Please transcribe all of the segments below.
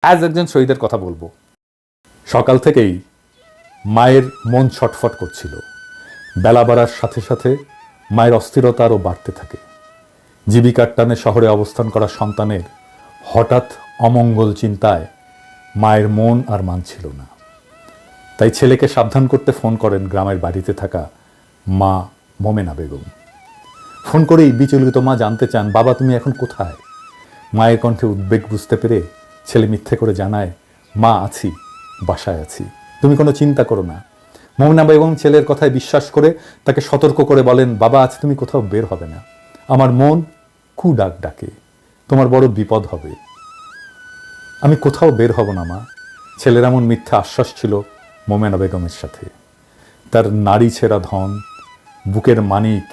As একজন শহীদের কথা বলবো। সকাল থেকেই মায়ের মন ছটফট করছিল। বেলা বাড়ার সাথে সাথে মায়ের অস্থিরতা আরও বাড়তে থাকে। জীবিকার টানে শহরে অবস্থান করা সন্তানের হঠাৎ অমঙ্গল চিন্তায় মায়ের মন আর মানছিল না। তাই ছেলেকে সাবধান করতে ফোন করেন গ্রামের বাড়িতে থাকা মা মোমেনা বেগম। ফোন করেই বিচলিত মা জানতে চান, বাবা তুমি এখন কোথায়? মায়ের কণ্ঠে উদ্বেগ বুঝতে পেরে ছেলে মিথ্যে করে জানায়, মা আছি, বাসায় আছি, তুমি কোনো চিন্তা করো না। মোমেনা বেগম ছেলের কথায় বিশ্বাস করে তাকে সতর্ক করে বলেন, বাবা আজ তুমি কোথাও বের হবে না, আমার মন কু ডাক ডাকে, তোমার বড় বিপদ হবে। আমি কোথাও বের হব না মা। ছেলের এমন মিথ্যা আশ্বাস ছিল মোমেনা বেগমের সাথে। তার নারী ছেঁড়া ধন, বুকের মানিক,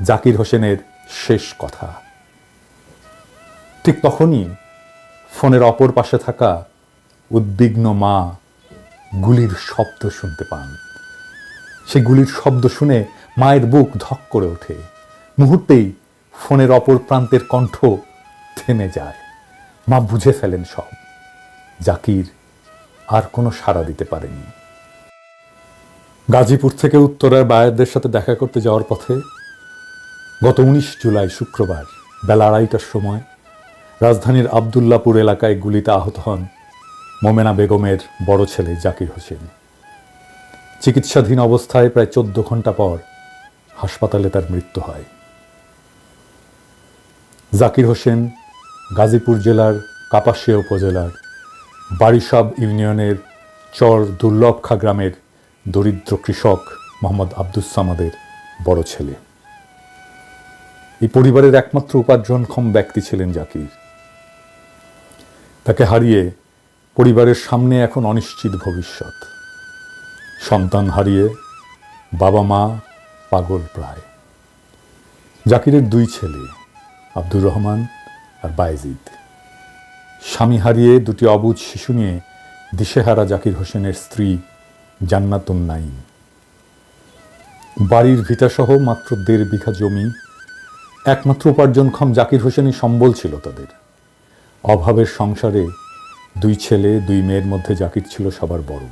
জাকির হোসেনের শেষ কথা। ঠিক তখনই ফোনের অপর পাশে থাকা উদ্বিগ্ন মা গুলির শব্দ শুনতে পান। সে গুলির শব্দ শুনে মায়ের বুক ধক করে ওঠে। মুহূর্তেই ফোনের অপর প্রান্তের কণ্ঠ থেমে যায়। মা বুঝে ফেলেন সব। জাকির আর কোনো সাড়া দিতে পারেনি। গাজীপুর থেকে উত্তরার বায়ারদের সাথে দেখা করতে যাওয়ার পথে গত 19 জুলাই শুক্রবার বেলা 2:30টার সময় রাজধানীর আবদুল্লাপুর এলাকায় গুলিতে আহত হন মোমেনা বেগমের বড় ছেলে জাকির হোসেন। চিকিৎসাধীন অবস্থায় প্রায় 14 ঘন্টা পর হাসপাতালে তার মৃত্যু হয়। জাকির হোসেন গাজীপুর জেলার কাপাসিয়া উপজেলার বারিসাব ইউনিয়নের চর দুর্লভখা গ্রামের দরিদ্র কৃষক মোহাম্মদ আব্দুস সামাদের বড় ছেলে। এই পরিবারের একমাত্র উপার্জনক্ষম ব্যক্তি ছিলেন জাকির। তাকে হারিয়ে পরিবারের সামনে এখন অনিশ্চিত ভবিষ্যৎ। সন্তান হারিয়ে বাবা মা পাগল প্রায়। জাকিরের 2 ছেলে, আব্দুর রহমান আর বায়েজিদ। স্বামী হারিয়ে 2টি অবুঝ শিশু নিয়ে দিশেহারা জাকির হোসেনের স্ত্রী জান্নাতুন নাইম। বাড়ির ভিটাসহ মাত্র 1.5 বিঘা জমি। একমাত্র উপার্জনক্ষম জাকির হোসেনই সম্বল ছিল তাদের। অভাবের সংসারে 2 ছেলে 2 মেয়ের মধ্যে জাকির ছিল সবার বড়।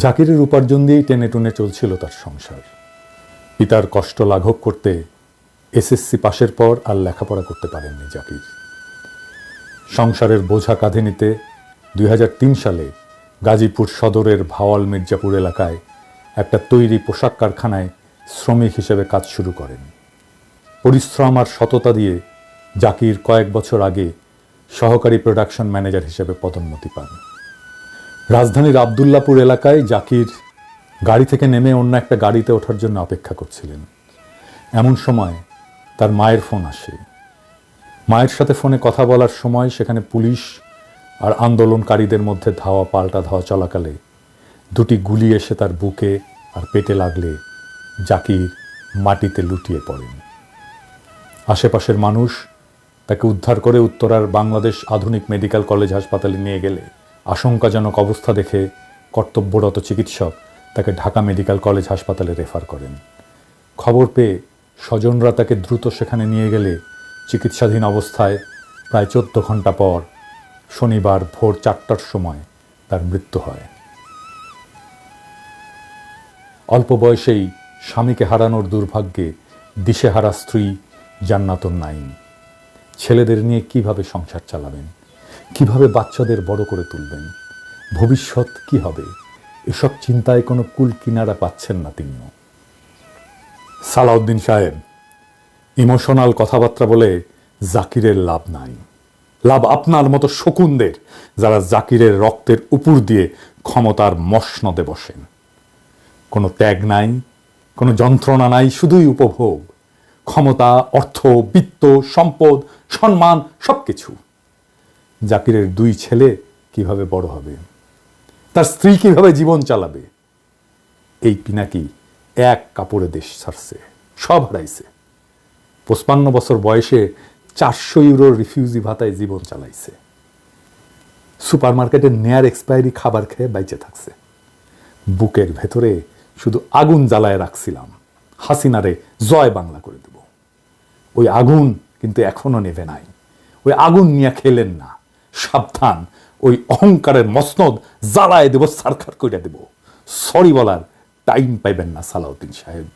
জাকিরের উপার্জন দিয়েই টেনে টুনে চলছিল তার সংসার। পিতার কষ্ট লাঘব করতে এসএসসি পাশের পর আর লেখাপড়া করতে পারেননি জাকির। সংসারের বোঝা কাঁধে নিতে 2003 সালে গাজীপুর সদরের ভাওয়াল মির্জাপুর এলাকায় একটা তৈরি পোশাক কারখানায় শ্রমিক হিসেবে কাজ শুরু করেন। পরিশ্রম আর সততা দিয়ে জাকির কয়েক বছর আগে সহকারী প্রোডাকশন ম্যানেজার হিসেবে পদোন্নতি পান। রাজধানীর আবদুল্লাপুর এলাকায় জাকির গাড়ি থেকে নেমে অন্য একটা গাড়িতে ওঠার জন্য অপেক্ষা করছিলেন। এমন সময় তার মায়ের ফোন আসে। মায়ের সাথে ফোনে কথা বলার সময় সেখানে পুলিশ আর আন্দোলনকারীদের মধ্যে ধাওয়া পাল্টা ধাওয়া চলাকালে 2টি গুলি এসে তার বুকে আর পেটে লাগলে জাকির মাটিতে লুটিয়ে পড়েন। আশেপাশের মানুষ তাকে উদ্ধার করে উত্তরার বাংলাদেশ আধুনিক মেডিকেল কলেজ হাসপাতালে নিয়ে গেলে আশঙ্কাজনক অবস্থা দেখে কর্তব্যরত চিকিৎসক তাকে ঢাকা মেডিকেল কলেজ হাসপাতালে রেফার করেন। খবর পেয়ে স্বজনরা তাকে দ্রুত সেখানে নিয়ে গেলে চিকিৎসাধীন অবস্থায় প্রায় 14 ঘন্টা পর শনিবার ভোর 4টার সময় তার মৃত্যু হয়। অল্প বয়সেই স্বামীকে হারানোর দুর্ভাগ্যে দিশেহারা স্ত্রী জান্নাতুন নাইম। ছেলেদের নিয়ে কিভাবে সংসার চালাবেন, কিভাবে বাচ্চাদের বড় করে তুলবেন, ভবিষ্যৎ কি হবে, এসব চিন্তায় কোনো কুল কিনারা পাচ্ছেন না তিনিও। সালাউদ্দিন সাহেব, ইমোশনাল কথাবার্তা বলে জাকিরের লাভ নাই। লাভ আপনার মতো শকুনদের, যারা জাকিরের রক্তের উপর দিয়ে ক্ষমতার মসনদে বসেন। কোনো ত্যাগ নাই, কোনো যন্ত্রণা নাই, শুধুই উপভোগ। ক্ষমতা, অর্থ, বিত্ত, সম্পদ, সম্মান, সবকিছু। জাকিরের 2 ছেলে কিভাবে বড় হবে, তার স্ত্রী কিভাবে জীবন চালাবে। এই পিনাকি এক কাপড়ে দেশ ছাড়ছে, সব হারাইছে। 55 বছর বয়সে 400 ইউরোর রিফিউজি ভাতায় জীবন চালাইছে। সুপারমার্কেটের নেয়ার এক্সপায়ারি খাবার খেয়ে বাইচে থাকছে। বুকের ভেতরে শুধু আগুন জ্বালায় রাখছিলাম, হাসিনারে জয় বাংলা করে দেব। ওই আগুন কিন্তু এখনো নেভে নাই। ওই আগুন নিয়ে খেলেন না, সাবধান, ওই অহংকারের মসনদ জ্বালায় দেব, সারখার কইরা দেব। সরি বলার টাইম পাইবেন না সালাউদ্দিন সাহেব।